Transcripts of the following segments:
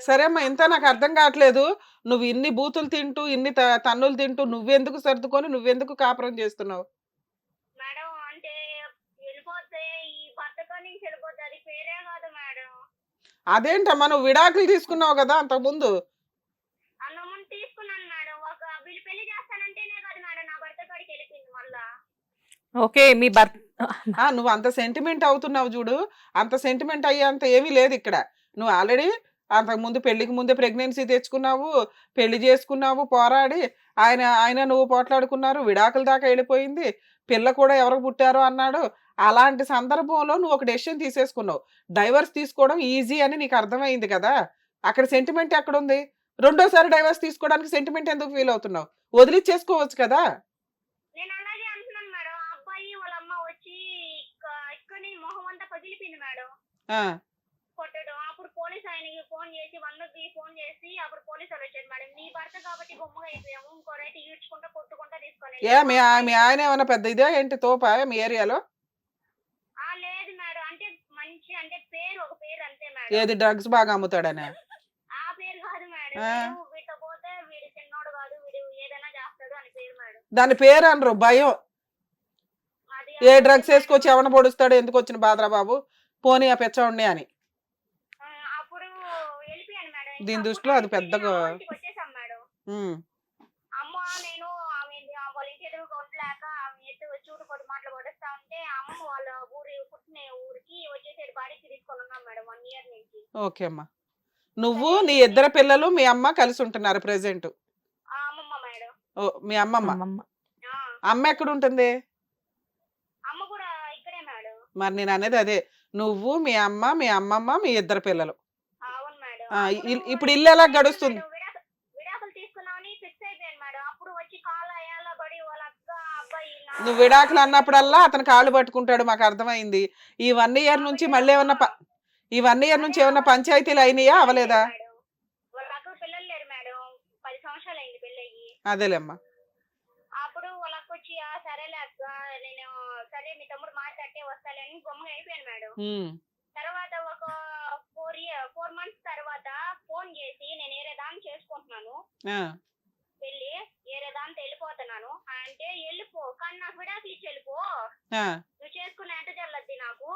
సరే అమ్మా, ఇంత నాకు అర్థం కావట్లేదు. నువ్వు ఇన్ని బూతులు తింటూ, ఇన్ని తన్నులు తింటూ నువ్వెందుకు సర్దుకొని, నువ్వెందుకు కాపురం చేస్తున్నావు? మేడం అంటే వెళ్ళిపోతే ఈ బతకం నుంచి వెళ్ళిపోతే అది పేరే కాదు మేడం. అదేంటమ్మా, నువ్వు విడాకులు తీసుకున్నావు కదా అంతకుముందు. అన్నముందు తీసుకున్నాను మేడం. వీళ్ళు పెళ్లి చేస్తానంటేనే కాదు మేడం నా భర్త కాడికి వెళ్ళిపోయింది మళ్ళా. ఓకే. మీ భర్త నువ్వు అంత సెంటిమెంట్ అవుతున్నావు చూడు, అంత సెంటిమెంట్ అయ్యేంత ఏమీ లేదు ఇక్కడ. నువ్వు ఆల్రెడీ అంతకుముందు పెళ్లికి ముందే ప్రెగ్నెన్సీ తెచ్చుకున్నావు, పెళ్లి చేసుకున్నావు పోరాడి, ఆయన ఆయన నువ్వు పోట్లాడుకున్నారు, విడాకుల దాకా వెళ్ళిపోయింది, పిల్ల కూడా ఎవరికి పుట్టారో అన్నాడు. అలాంటి సందర్భంలో నువ్వు ఒక డెసిషన్ తీసేసుకున్నావు. డైవర్స్ తీసుకోవడం ఈజీ అని నీకు అర్థమైంది కదా. అక్కడ సెంటిమెంట్ ఎక్కడుంది? రెండోసారి డైవర్స్ తీసుకోవడానికి సెంటిమెంట్ ఎందుకు ఫీల్ అవుతున్నావు? వదిలిచ్చేసుకోవచ్చు కదా. నేను అలాగే అంటున్నాను మేడం. ఆ అబ్బాయి వాళ్ళ అమ్మ వచ్చి ఇక్కడి మొహం అంతా పగిలిపోయింది మేడం ఆ కొట్టడం. అప్పుడు పోలీస్ ఆయనకి ఫోన్ చేసి 1కి ఫోన్ చేసి అప్పుడు పోలీసు వాళ్ళు వచ్చారు మేడం. నీ భర్త కాబట్టి బొమ్మగా అయిపోయాము, ఇంకోరైతే ఈడ్చుకుంటా కొట్టుకుంటా తీసుకొని మీ ఆయన ఏమైనా పెద్ద ఇదే ఏంటి తోపా మీ ఏరియాలో? లేదు మేడం. అంటే మంచి అంటే పేరు ఒక పేరు అంతే మేడం. ఏది డ్రగ్స్ బాగా అమ్ముతాడనే? ఆ పేరు కాదు మేడం. వీడితో పోతే వీడు చిన్నోడు కాదు, వీడు ఏదైనా చేస్తాడు అని పేరు మేడం. దాని పేరు అనరు, భయం. ఏ డ్రగ్స్ వేసుకొచ్చి ఎవరిని పొడుస్తాడు, ఎందుకు వచ్చిన బాధరా బాబు, పోనీ ఆ పెచ్చవాడిని అని. అప్పుడు వెళ్ళిపోయాను మేడం. దీని దృష్టిలో అది పెద్దగా వచ్చేసాం మేడం. అమ్మ నేను ఆమె వాళ్ళ ఇంటి ఎదురుగా ఉండలేక ఆమె చూడు కొద్ది మాటలు పడుస్తా ఉంటే అమ్మ వాళ్ళ పుట్టిన ఊరికి వచ్చేసేది బాడీకి తీసుకొని ఉన్నాం మేడం 1 year నుంచి. ఓకే అమ్మా. నువ్వు నీ ఇద్దరు పిల్లలు మీ అమ్మ కలిసి ఉంటున్నారు ప్రెసెంట్? అమ్మమ్మ మేడం. ఓ, మీ అమ్మమ్మ. అమ్మ ఎక్కడ ఉంటుంది? అమ్మ కూడా ఇక్కడే మేడం. మరి నేను అనేది అదే, నువ్వు మీ అమ్మ మీ అమ్మమ్మ మీ ఇద్దరు పిల్లలు. అవును మేడం. ఇప్పుడు ఇల్లు ఎలా గడుస్తుంది? విడాకులు తీసుకున్నామని ఫిక్స్ అయిపోయాను మేడం. అప్పుడు వచ్చి కాళ్ళ ఏళ్ళ పడి వాళ్ళ అక్క అబ్బాయి నువ్వు విడాకులు అన్నప్పుడల్లా అతను కాళ్ళు పట్టుకుంటాడు, మాకు అర్థమైంది. ఈ 1 year నుంచి మళ్ళీ ఏమన్నా పంచాయతీలు అయినాయా అవలేదా? వాళ్ళ అక్క పిల్లలు లేరు మేడం. 10 సంవత్సరాలు అయింది పెళ్ళయ్యి. అదేలేమ్మా. అప్పుడు వాళ్ళ అక్క వచ్చి సరేలే అక్క నేను సరే మీ తమ్ముడు మాట్లాడితే వస్తాలే అని గమ్ముగా అయిపోయాను మేడం. తర్వాత ఒక 4 months తర్వాత ఫోన్ చేసి నేను ఏరే దాన్ని చేసుకుంటున్నాను పెళ్లి, ఏరే దాంతో వెళ్ళిపోతున్నాను అంటే వెళ్ళిపో కానీ నాకు విడాకులు ఇచ్చి వెళ్ళిపో, నువ్వు చేసుకున్న ఎంత జల్లద్ది నాకు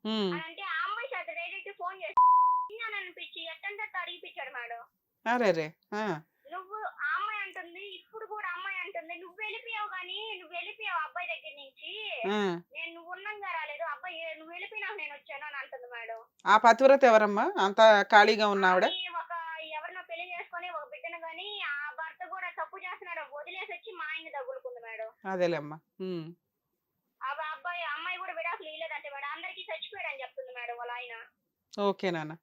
అని అంటే ఆ అమ్మాయి చేత డైరెక్ట్ ఫోన్ చేసి అనిపించి ఎట్టంటే అడిగిపించాడు మేడం. నువ్వు ఆ అమ్మాయి అంటుంది, ఇప్పుడు కూడా అమ్మాయి అంటుంది నువ్వు వెళ్ళిపోయావు అబ్బాయి దగ్గర నుంచి, నేను నువ్వు ఉన్నంగా రాలేదు అబ్బాయి, నువ్వు వెళ్ళిపోయినావు నేను వచ్చాను అని అంటుంది మేడం. ఆ పతివ్రత ఎవరమ్మా అంత ఖాళీగా ఉన్నావిడ? ఒక ఎవరినో పెళ్లి చేసుకొని ఒక బిడ్డను గాని ఆ భర్త కూడా తప్పు చేస్తున్నాడు వదిలేసి వచ్చి మా ఆయన తగులుకుంది మేడం. అదేలేమ్మా. అమ్మాయి కూడా విడాకులు ఇవ్వలేదంటే మేడం, అందరికీ చచ్చిపోయాడు అని చెప్తుంది మేడం వాళ్ళ ఆయన. ఓకే నాన్న.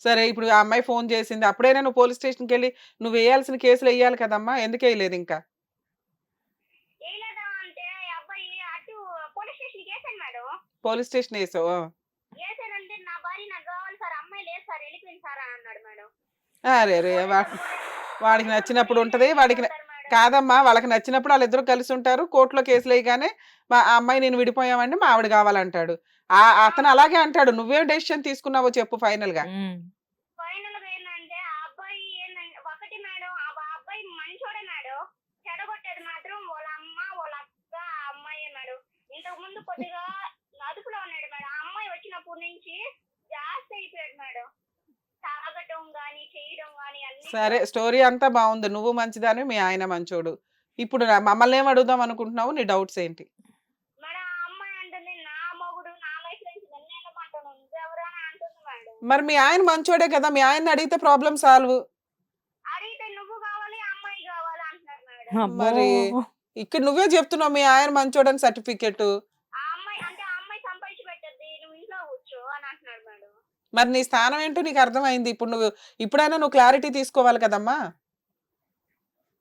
సరే, ఇప్పుడు ఆ అమ్మాయి ఫోన్ చేసింది, అప్పుడైనా నువ్వు పోలీస్ స్టేషన్కి వెళ్ళి నువ్వు వేయాల్సిన కేసులు వేయాలి కదమ్మా, ఎందుకు వేయలేదు ఇంకా? అంటే అబ్బాయి అటు పోలీస్ స్టేషన్ వేసాను మేడం. పోలీస్ స్టేషన్ వేసావు? వేసానంటే నా భార్య నాకు కావాలి సార్, అమ్మాయి లేదు సార్ వెళ్ళిపోయింది సార్ అని అన్నాడు మేడం. అరే వాడికి నచ్చినప్పుడు ఉంటది, వాడికి కాదమ్మా, వాళ్ళకి నచ్చినప్పుడు వాళ్ళిద్దరు కలిసి ఉంటారు, కోర్టులో కేసులు వేయగానే మా అమ్మాయి నేను విడిపోయామండి మా ఆవిడ కావాలంటాడు. అతను అలాగే అంటాడు. నువ్వేం డెసిషన్ తీసుకున్నావో చెప్పు ఫైనల్ గా. ఫైనల్ గా ఏంటంటే ఆ అబ్బాయి ఏంటంటే ఒకటి మేడం, ఆ అబ్బాయి మంచోడే మేడం, చెడగొట్టేది మాత్రం వాళ్ళ అమ్మ వాళ్ళ అక్క ఆ అమ్మాయే మేడం. ఇంతకు ముందు కొద్దిగా అదుపులో ఉన్నాడు మేడం, ఆ అమ్మాయి వచ్చినప్పటి నుంచి జాస్తి అయిపోయాడు మేడం, తాగటం గాని చేయడం గాని అన్ని. సరే, స్టోరీ అంతా బాగుంది, నువ్వు మంచిదాని మీ ఆయన మంచోడు. ఇప్పుడు మమ్మల్ని ఏం అడుగుదాం అనుకుంటున్నావు, నీ డౌట్స్ ఏంటి? మేడం ఆ అమ్మాయి అంటుంది నా మొగుడు నా లైఫ్ నుంచి నన్ను వెళ్ళమంటాను నువ్వెవరు అని అంటుంది మేడం. మరి మీ ఆయన మంచోడే కదా, మీ ఆయన అడిగితే ప్రాబ్లం సాల్వ్. అడిగితే నువ్వు కావాలి అమ్మాయి కావాలి అంటున్నారు మేడం. మరి ఇక్కడ నువ్వే చెప్తున్నావు మీ ఆయన మంచోడని సర్టిఫికెట్. ఆ అమ్మాయి అంటే ఆ అమ్మాయి సంపాదించి పెట్టద్ది నువ్వు ఇంట్లో కూర్చో అని అంటున్నాడు మేడం. మరి నీ స్థానం ఏంటో నీకు అర్థమైంది, ఇప్పుడు ఇప్పుడైనా నువ్వు క్లారిటీ తీసుకోవాలి కదమ్మా.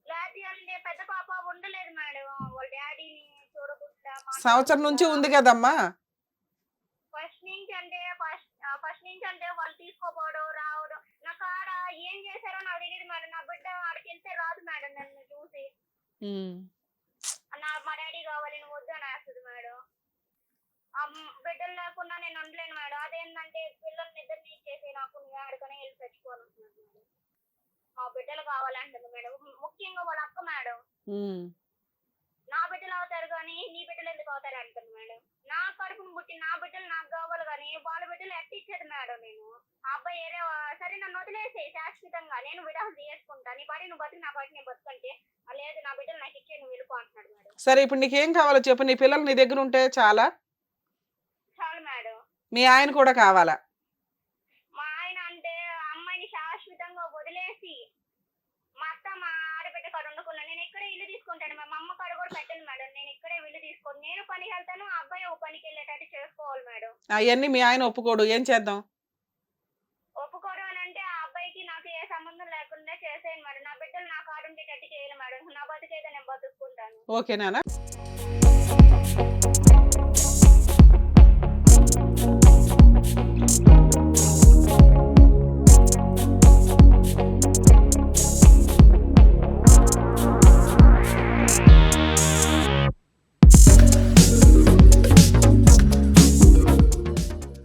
క్లారిటీ అంటే పెద్ద పాప ఉండలేదు మేడం, వాళ్ళ డాడీని చూడకుండా సంవత్సరం నుంచి ఉంది కదమ్మా. ఫస్ట్ నుంచి అంటే వాళ్ళు తీసుకోపోవడం రావడం నాకు ఆడ ఏం చేశారో నాకు తెలియదు మేడం. నా బిడ్డ ఆడికి వెళ్తే రాదు మేడం, నన్ను చూసి మా డాడీ కావాలి నువ్వు వద్దు అని వేస్తుంది మేడం. బిడ్డలు లేకుండా నేను ఉండలేను మేడం. అదేంటంటే పిల్లల్ని ఇద్దరిని ఇచ్చేసి నాకు ఆడుకొని వెళ్ళి చచ్చిపోవాలి. మా బిడ్డలు కావాలంటుంది మేడం. ముఖ్యంగా వాళ్ళ అక్క మేడం. ఉమ్. నా బిడ్డలు అవుతారు కానీ నీ బిడ్డలు ఎందుకు అవుతారు అంటుంది మేడం. నా కడుపును పుట్టి నా బిడ్డలు నాకు కావాలి కానీ వాళ్ళ బిడ్డలు ఎట్టిచ్చేది మేడం నేను. ఆ అబ్బాయి సరే నన్ను వదిలేసేయి శాశ్వతంగా, నేను విడాకులు తీసుకుంటా, నీ పాటికి నువ్వు బతుకు నా పాటికి నేను బతుకంటే, లేదు నా బిడ్డలు నాకు ఇచ్చే నువ్వు వెళ్ళిపో అంటున్నాడు మేడం. సరే ఇప్పుడు నీకేం కావాలో చెప్పు, నీ పిల్లలు నీ దగ్గర ఉంటే చాలా? చాలు మేడం. మీ ఆయన కూడా కావాలా? మా ఆయన అంటే అమ్మాయిని శాశ్వతంగా వదిలేసి మా అత్త మా ఆడబిడ్డ కాడ వండుకున్నా, నేను ఇక్కడే ఇల్లు తీసుకుంటాను మేడం. మా అమ్మ కాడ కూడా పెట్టను మేడం, నేను ఇక్కడే ఇల్లు తీసుకొని నేను పనికి వెళ్తాను, ఆ అబ్బాయి ఒక పనికి వెళ్ళేటట్టు చేసుకోవాలి మేడం. అవన్నీ మీ ఆయన ఒప్పుకోడు, ఏం చేద్దాం? ఒప్పుకోరు అని అంటే ఆ అబ్బాయికి నాకు ఏ సంబంధం లేకుండా చేసేయండి మేడం. నా బిడ్డలు నా కాడ ఉండేటట్టు చేయాలి మేడం. నా బతికైతే నేను బతుక్కుంటాను. ఓకేనా?